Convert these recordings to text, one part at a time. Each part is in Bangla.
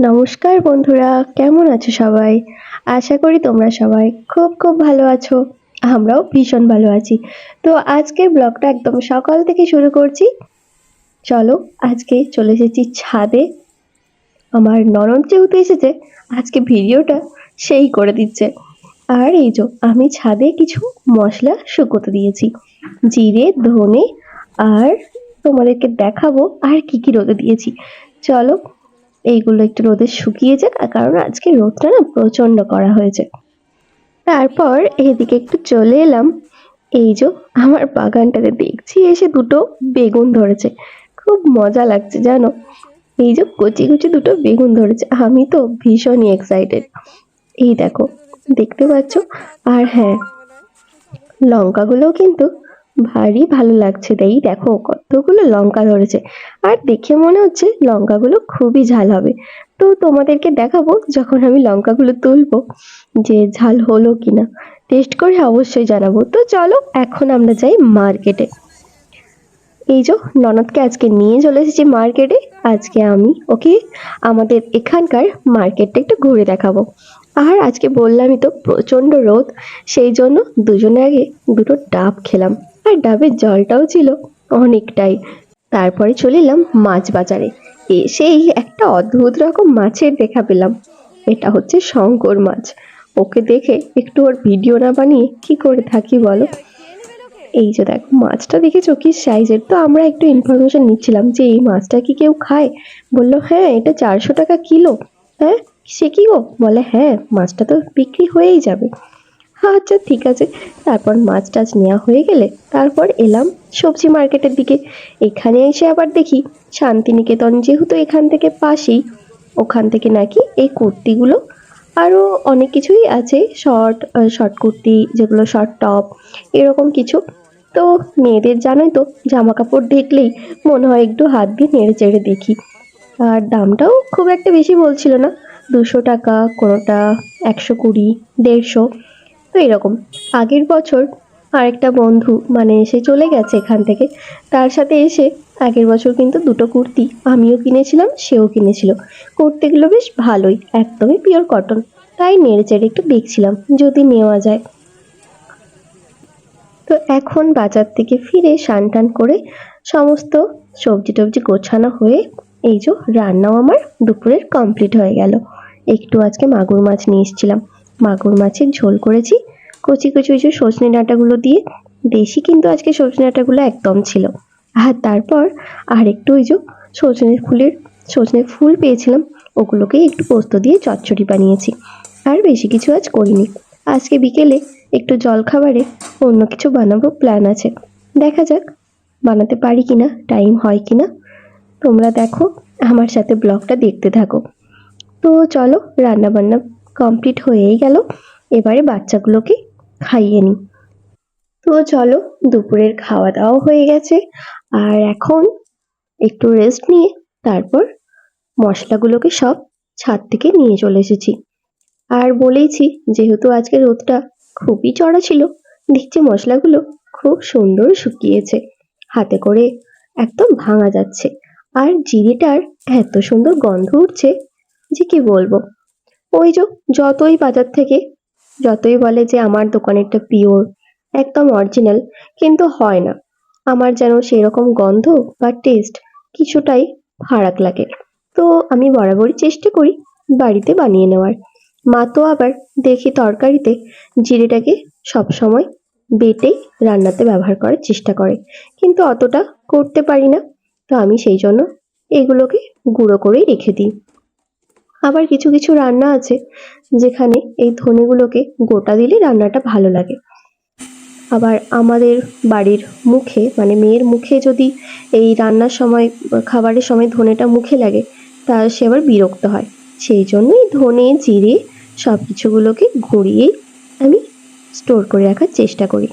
নমস্কার বন্ধুরা, কেমন আছো সবাই? আশা করি তোমরা সবাই খুব খুব ভালো আছো। আমরাও ভীষণ ভালো আছি। তো আজকের ব্লগটা একদম সকাল থেকে শুরু করছি। চলো আজকে চলে এসেছি ছাদে। আমার ননদ যেহেতু এসেছে, আজকে ভিডিওটা সেই করে দিচ্ছে। আর এই যে আমি ছাদে কিছু মশলা শুকোতে দিয়েছি, জিরে, ধনে, আর তোমাদেরকে দেখাবো আর কি কি রোদে দিয়েছি। চলো এইগুলো একটু রোদে শুকিয়ে যাক, কারণ আজকে রোদটা না প্রচন্ড করা হয়েছে। তারপর এদিকে একটু চলে এলাম। এই যে আমার বাগানটাতে দেখছি এসে দুটো বেগুন ধরেছে, খুব মজা লাগছে জানো। এই যে কচি কচি দুটো বেগুন ধরেছে, আমি তো ভীষণই এক্সাইটেড। এই দেখো, দেখতে পাচ্ছ? আর হ্যাঁ, লঙ্কাগুলোও কিন্তু ভারী ভালো লাগছে। তাই দেখো কতগুলো লঙ্কা ধরেছে, আর দেখে মনে হচ্ছে লঙ্কাগুলো খুবই ঝাল হবে। তো তোমাদেরকে দেখাবো যখন আমি লঙ্কাগুলো তুলবো যে ঝাল হলো কিনা, টেস্ট করে অবশ্যই জানাবো। তো চলো এখন আমরা যাই মার্কেটে। এই যে ননদকে আজকে নিয়ে চলে এসেছি মার্কেটে। আজকে আমি ওকে আমাদের এখানকার মার্কেটটা একটু ঘুরে দেখাবো। আর আজকে বললামই তো প্রচন্ড রোদ, সেই জন্য দুজনে আগে দুটো ডাব খেলাম, আর ডাবের জলটাও ছিল অনেকটাই। তারপরে চলে এলাম মাছ বাজারে। এসেই একটা অদ্ভুত রকম মাছের দেখা পেলাম। এটা হচ্ছে শঙ্কর মাছ। ওকে দেখে একটু ওর ভিডিও না বানিয়ে কি করে থাকি বলো। এই যে দেখো মাছটা দেখেছো কি সাইজের। তো আমরা একটু ইনফরমেশন নিচ্ছিলাম যে এই মাছটা কি কেউ খায়। বললো হ্যাঁ, এটা 400 টাকা কিলো। হ্যাঁ, সে কি গো, বলে হ্যাঁ মাছটা তো বিক্রি হয়েই যাবে। আচ্ছা ঠিক আছে। তারপর মাছ টাছ নেওয়া হয়ে গেলে তারপর এলাম সবজি মার্কেটের দিকে। এখানে এসে আবার দেখি শান্তিনিকেতন যেহেতু এখান থেকে পাশেই, ওখান থেকে নাকি এই কুর্তিগুলো আরও অনেক কিছুই আছে, শর্ট শর্ট কুর্তি, যেগুলো শর্ট টপ, এরকম কিছু। তো মেয়েদের জানোই তো, জামা কাপড় দেখলেই মনে হয় একটু হাত দিয়ে নেড়ে চেড়ে দেখি। আর দামটাও খুব একটা বেশি বলছিল না, 200 টাকা কোনোটা, 120, 150। তো এরকম। আগের বছর আরেকটা বন্ধু মানে এসে চলে গেছে এখান থেকে, তার সাথে এসে আগের বছর কিন্তু দুটো কুর্তি আমিও কিনেছিলাম, সেও কিনেছিল। কুর্তিগুলো বেশ ভালোই, একদমই পিওর কটন। তাই নেড়ে চেড়ে একটু দেখছিলাম যদি নেওয়া যায়। তো এখন বাজার থেকে ফিরে স্নান টান করে সমস্ত সবজি টবজি গোছানো হয়ে এই যে রান্নাও আমার দুপুরের কমপ্লিট হয়ে গেল। একটু আজকে মাগুর মাছ নিয়ে এসেছিলাম, মাগুর মাছের ঝোল করেছি কচি কচি ওই যে সজনে ডাঁটাগুলো দিয়ে। দেশি কিন্তু আজকে সজনে ডাঁটাগুলো একদম ছিল। আর তারপর আর একটু ওই যে সজনে ফুল পেয়েছিলাম, ওগুলোকেই একটু পোস্ত দিয়ে চচ্চড়ি বানিয়েছি। আর বেশি কিছু আজ করিনি। আজকে বিকেলে একটু জলখাবারে অন্য কিছু বানাবো প্ল্যান আছে, দেখা যাক বানাতে পারি কিনা, টাইম হয় কিনা। তোমরা দেখো, আমার সাথে ব্লগটা দেখতে থাকো। তো চলো, রান্না বান্না কমপ্লিট হয়েই গেল, এবারে বাচ্চাগুলোকে খাইয়ে নিই। তো চলো, দুপুরের খাওয়া দাওয়া হয়ে গেছে, আর এখন একটু রেস্ট নিয়ে তারপর মশলাগুলোকে সব ছাদ থেকে নিয়ে চলে এসেছি। আর বলেইছি যেহেতু আজকে রোদটা খুবই চড়া ছিল, দেখছি মশলাগুলো খুব সুন্দর শুকিয়েছে, হাতে করে একদম ভাঙা যাচ্ছে। আর জিরেটার এত সুন্দর গন্ধ উঠছে যে কি বলবো। ওই যে যতই বাজার থেকে যতই বলে যে আমার দোকানেরটা পিওর, একদম অরিজিনাল, কিন্তু হয় না। আমার যেন সেরকম গন্ধ বা টেস্ট কিছুটাই ফারাক লাগে। তো আমি বরাবরই চেষ্টা করি বাড়িতে বানিয়ে নেওয়ার। মা তো আবার দেখি তরকারিতে জিরেটাকে সবসময় বেটেই রান্নাতে ব্যবহার করার চেষ্টা করে, কিন্তু অতটা করতে পারি না। তো আমি সেই জন্য এগুলোকে গুঁড়ো করেই রেখে দিই। আবার কিছু কিছু রান্না আছে যেখানে এই ধনেগুলোকে গোটা দিলে রান্নাটা ভালো লাগে। আবার আমাদের বাড়ির মুখে মানে মেয়ের মুখে যদি এই রান্নার সময় খাবারের সময় ধনেটা মুখে লাগে, তা সে আবার বিরক্ত হয়। সেই জন্যই ধনে জিরে সব কিছুগুলোকে ঘুরিয়েই আমি স্টোর করে রাখার চেষ্টা করি।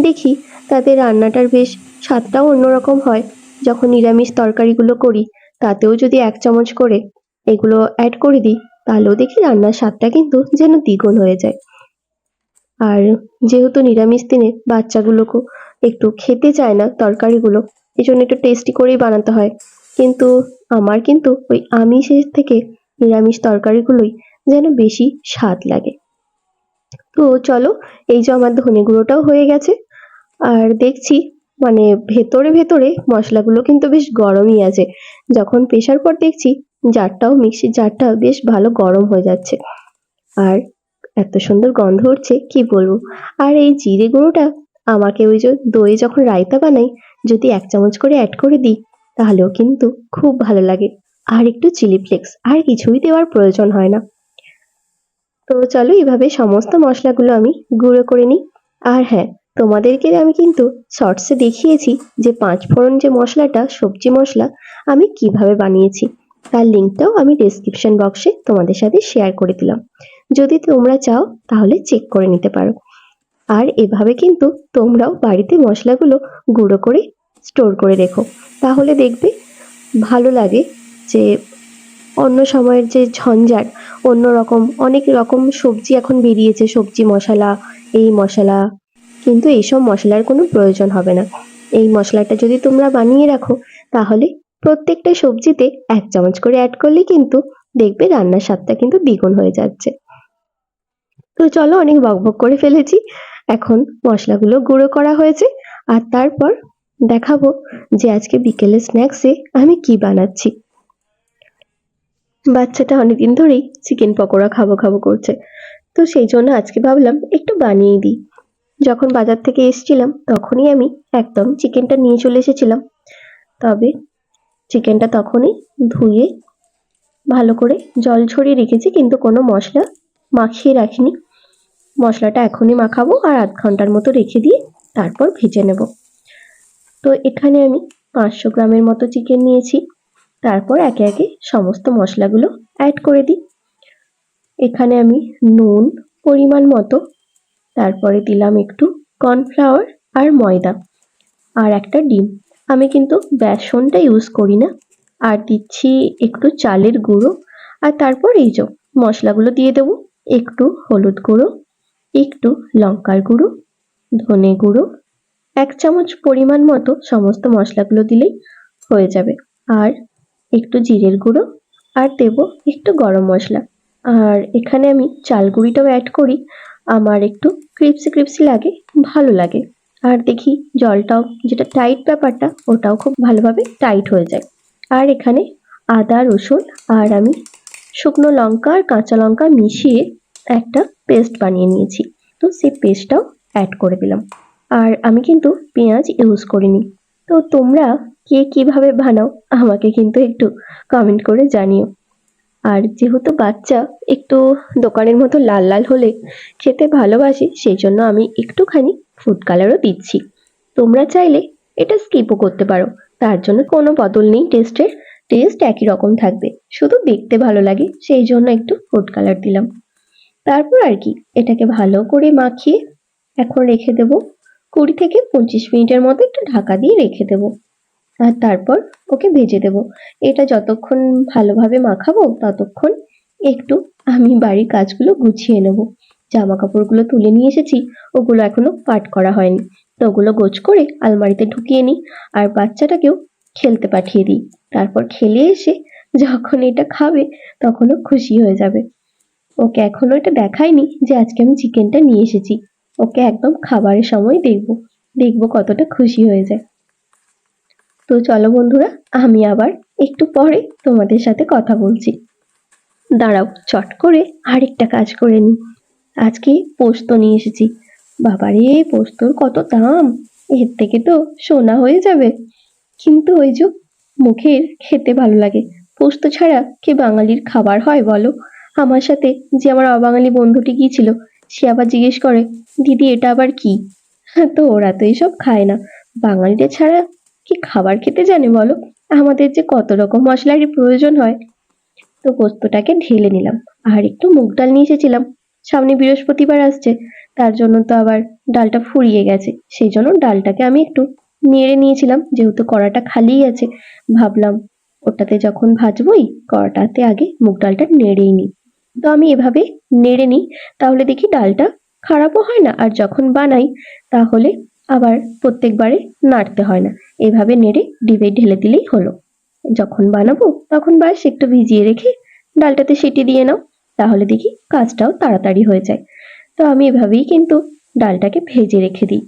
দেখি তাতে রান্নাটার বেশ স্বাদটাও অন্যরকম হয়। যখন নিরামিষ তরকারিগুলো করি তাতেও যদি 1 চামচ করে এগুলো অ্যাড করে দিই, তাহলেও দেখি রান্নার স্বাদটা কিন্তু যেন দ্বিগুণ হয়ে যায়। আর যেহেতু নিরামিষ দিনে বাচ্চাগুলোকেও একটু খেতে চায় না তরকারিগুলো, এই জন্য একটু টেস্টি করেই বানাতে হয়। কিন্তু আমার কিন্তু ওই আমিষের থেকে নিরামিষ তরকারিগুলোই যেন বেশি স্বাদ লাগে। তো চলো, এই যে আমার ধনে গুঁড়োটাও হয়ে গেছে, আর দেখছি মানে ভেতরে ভেতরে মশলাগুলো কিন্তু বেশ গরমই আছে। যখন পেশার পর দেখছি মিক্সির জারটাও বেশ ভালো গরম হয়ে যাচ্ছে, আর এত সুন্দর গন্ধ উঠছে কি বলবো। আর এই জিরে গুঁড়োটা আমাকে ওই যে দই যখন রায়তা বানাই, যদি 1 চামচ করে অ্যাড করে দিই তাহলেও কিন্তু খুব ভালো লাগে। আর একটু চিলি ফ্লেক্স, আর কিছুই দেওয়ার প্রয়োজন হয় না। তো চলো এভাবে সমস্ত মশলাগুলো আমি গুঁড়ো করে নিই। আর হ্যাঁ, তোমাদেরকে আমি কিন্তু শর্টসে দেখিয়েছি যে 5 ফোড়ন যে মশলাটা, সবজি মশলা, আমি কিভাবে বানিয়েছি। তার লিঙ্কটাও আমি ডেসক্রিপশন বক্সে তোমাদের সাথে শেয়ার করে দিলাম। যদি তোমরা চাও তাহলে চেক করে নিতে পারো। আর এভাবে কিন্তু তোমরাও বাড়িতে মশলাগুলো গুঁড়ো করে স্টোর করে রেখো, তাহলে দেখবে ভালো লাগে যে অন্য সময়ের যে ঝঞ্ঝাট, অন্য রকম অনেক রকম সবজি এখন বেরিয়েছে, সবজি মশলা, এই মশলা, কিন্তু এইসব মশলার কোনো প্রয়োজন হবে না। এই মশলাটা যদি তোমরা বানিয়ে রাখো তাহলে প্রত্যেকটা সবজিতে 1 চামচ করে অ্যাড করলে কিন্তু দেখবে রান্নার স্বাদটা কিন্তু দ্বিগুণ হয়ে যাচ্ছে। তো চলো, অনেক বকবক করে ফেলেছি। এখন মশলাগুলো গুঁড়ো করা হয়েছে, আর তারপর দেখাবো যে আজকে বিকেলে স্ন্যাক্সে আমি কি বানাচ্ছি। বাচ্চাটা অনেকদিন ধরেই চিকেন পকোড়া খাবো খাবো করছে, তো সেই জন্য আজকে ভাবলাম একটু বানিয়ে দিই। যখন বাজার থেকে এসেছিলাম তখনই আমি একদম চিকেনটা নিয়ে চলে এসেছিলাম, তবে চিকেনটা তখনই ধুয়ে ভালো করে জল ছড়িয়ে রেখেছি, কিন্তু কোনো মশলা মাখিয়ে রাখিনি। মশলাটা এখনই মাখাবো আর 1/2 ঘন্টার মতো রেখে দিয়ে তারপর ভেজে নেব। তো এখানে আমি 500 গ্রামের মতো চিকেন নিয়েছি। তারপর একে একে সমস্ত মশলাগুলো অ্যাড করে দিই। এখানে আমি নুন পরিমাণ মতো, তারপরে দিলাম একটু কর্নফ্লাওয়ার আর ময়দা, আর একটা ডিম। আমি কিন্তু বেসনটা ইউজ করি না। আর দিচ্ছি একটু চালের গুঁড়ো, আর তারপর এই যে মশলাগুলো দিয়ে দেবো। একটু হলুদ গুঁড়ো, একটু লঙ্কার গুঁড়ো, ধনে গুঁড়ো, 1 চামচ পরিমাণ মতো সমস্ত মশলাগুলো দিলেই হয়ে যাবে। আর একটু জিরের গুঁড়ো, আর দেবো একটু গরম মশলা। আর এখানে আমি চাল গুঁড়িটাও অ্যাড করি, আমার একটু ক্রিপসি ক্রিপসি লাগে, ভালো লাগে। আর দেখি জলটাও, যেটা টাইট ব্যাপারটা, ওটাও খুব ভালোভাবে টাইট হয়ে যায়। আর এখানে আদা রসুন আর আমি শুকনো লঙ্কা আর কাঁচা লঙ্কা মিশিয়ে একটা পেস্ট বানিয়ে নিয়েছি, তো সেই পেস্টটাও অ্যাড করে দিলাম। আর আমি কিন্তু পেঁয়াজ ইউজ করিনি। তো তোমরা কে কিভাবে বানাও আমাকে কিন্তু একটু কমেন্ট করে জানিও। আর যেহেতু বাচ্চা একটু দোকানের মতো লাল লাল হলে খেতে ভালোবাসে, সেই জন্য আমি একটুখানি ফুড কালারও দিচ্ছি। তোমরা চাইলে এটা স্কিপও করতে পারো, তার জন্য কোনো বদল নেই টেস্টের, টেস্ট একই রকম থাকবে, শুধু দেখতে ভালো লাগে সেই জন্য একটু ফুড কালার দিলাম। তারপর আর কি, এটাকে ভালো করে মাখিয়ে এখন রেখে দেবো 20 থেকে 25 মিনিটের মতো একটু ঢাকা দিয়ে রেখে দেবো। আর তারপর ওকে ভেজে দেবো। এটা যতক্ষণ ভালোভাবে মাখাবো ততক্ষণ একটু আমি বাড়ির কাজগুলো গুছিয়ে নেব। জামা কাপড়গুলো তুলে নিয়ে এসেছি, ওগুলো এখনো পাট করা হয়নি, তো ওগুলো গোছ করে আলমারিতে ঢুকিয়ে নিই, আর বাচ্চাটাকেও খেলতে পাঠিয়ে দিই। তারপর খেলে এসে যখন এটা খাবে তখনও খুশি হয়ে যাবে। ওকে এখনো এটা দেখাইনি যে আজকে আমি চিকেনটা নিয়ে এসেছি, ওকে একদম খাবারের সময় দেখবো, দেখবো কতটা খুশি হয়ে যায়। তো চলো বন্ধুরা, আমি আবার একটু পরে তোমাদের সাথে কথা বলছি। দাঁড়াও, চট করে আরেকটা কাজ করে নিই। আজকে পোস্ত নিয়ে এসেছি। বাবারে, পোস্তর কত দাম! এর থেকে তো সোনা হয়ে যাবে। কিন্তু ওই যে মুখের খেতে ভালো লাগে, পোস্ত ছাড়া কি বাঙালির খাবার হয় বলো? আমার সাথে যে আমার অবাঙালি বন্ধুটি গিয়েছিল, সে আবার জিজ্ঞেস করে, দিদি এটা আবার কি? তো ওরা তো এসব খায় না, বাঙালিদের ছাড়া কি খাবার খেতে জানে বলো? আমাদের যে কত রকম মশলারই প্রয়োজন হয়। তো পোস্তটাকে ঢেলে নিলাম, আর একটু মুগ ডাল নিয়ে এসেছিলাম, সামনে বৃহস্পতিবার আসছে, তার জন্য তো আবার ডালটা ফুরিয়ে গেছে, সেই জন্য ডালটাকে আমি একটু নেড়ে নিয়েছিলাম, যেহেতু কড়াটা খালিই আছে, ভাবলাম ওটাতে যখন ভাজবোই কড়াটাতে আগে মুগ ডালটা নেড়েই নিই। তো আমি এভাবে নেড়ে নিই, তাহলে দেখি ডালটা খারাপও হয় না, আর যখন বানাই তাহলে আবার প্রত্যেকবারে নাড়তে হয় না, এভাবে নেড়ে ডিবে ঢেলে দিলেই হলো। যখন বানাবো তখন ব্যাস একটু ভিজিয়ে রেখে ডালটাতে সিটি দিয়ে নাও, তাহলে দেখি কাজটাও তাড়াতাড়ি হয়ে যায়। তো আমি এভাবেই কিন্তু ডালটাকে ভেজে রেখে দিই।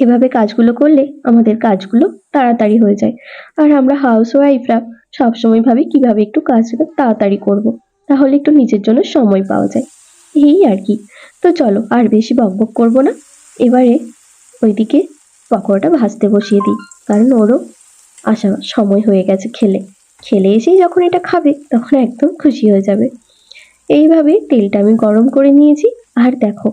এভাবে কাজগুলো করলে আমাদের কাজগুলো তাড়াতাড়ি হয়ে যায়। আর আমরা হাউস ওয়াইফরা সবসময় ভাবি কিভাবে একটু কাজটা তাড়াতাড়ি করব, তাহলে একটু নিজের জন্য সময় পাওয়া যায়, এই আর কি। তো চলো আর বেশি বকবক করব না, এবারে ওইদিকে পকোড়াটা ভাজতে বসিয়ে দিই, কারণ ওরও আসা সময় হয়ে গেছে। খেলে খেলে এসেই যখন এটা খাবে তখন একদম খুশি হয়ে যাবে। এইভাবে তেলটা আমি গরম করে নিয়েছি। আর দেখো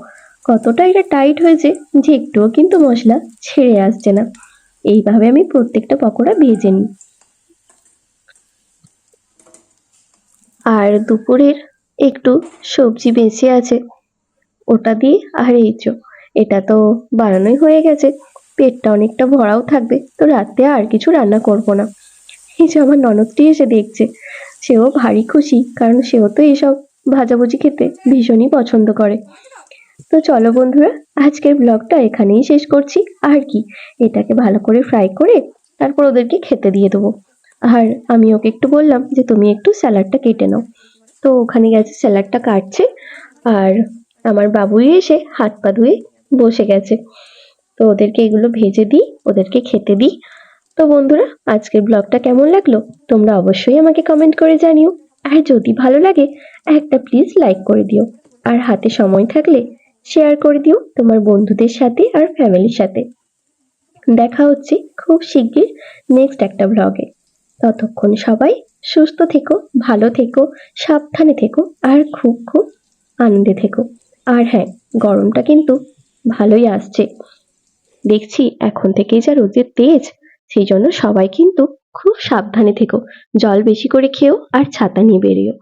কতটা এটা টাইট হয়েছে যে একটুও কিন্তু মশলা ছেড়ে আসছে না। এইভাবে আমি প্রত্যেকটা পকোড়া ভেজে নিই। আর দুপুরের একটু সবজি বেঁচে আছে, ওটা দিয়ে আর এই যো এটা তো বানানোই হয়ে গেছে, পেটটা অনেকটা ভরাও থাকবে, তো রাতে আর কিছু রান্না করব না। এই যে আমার ননদটি এসে দেখছে, সেও ভারী খুশি, কারণ সেও তো এইসব ভাজাভুজি খেতে ভীষণই পছন্দ করে। তো চলো বন্ধুরা, আজকের ব্লগটা এখানেই শেষ করছি। আর কি, এটাকে ভালো করে ফ্রাই করে তারপর ওদেরকে খেতে দিয়ে দেবো। আর আমি ওকে একটু বললাম যে তুমি একটু স্যালাডটা কেটে নাও, তো ওখানে গেছে স্যালাডটা কাটছে। আর আমার বাবুই এসে হাত পা ধুয়ে বসে গেছে। তো ওদেরকে এগুলো ভেজে দিই, ওদেরকে খেতে দিই। তো বন্ধুরা, আজকের ব্লগটা কেমন লাগলো তোমরা অবশ্যই আমাকে কমেন্ট করে জানিও। আর যদি ভালো লাগে একটা প্লিজ লাইক করে দিও। আর হাতে সময় থাকলে শেয়ার করে দিও তোমার বন্ধুদের সাথে আর ফ্যামিলির সাথে। দেখা হচ্ছে খুব শিগগির নেক্সট একটা ব্লগে। ততক্ষণ সবাই সুস্থ থেকো, ভালো থেকো, সাবধানে থেকো, আর খুব খুব আনন্দে থেকো। আর হ্যাঁ, গরমটা কিন্তু ভালোই আসছে, দেখছি এখন থেকেই যা রোদের তেজ, সেই জন্য সবাই কিন্তু খুব সাবধানে থেকো। জল বেশি করে খেও আর ছাতা নিয়ে বেরিও।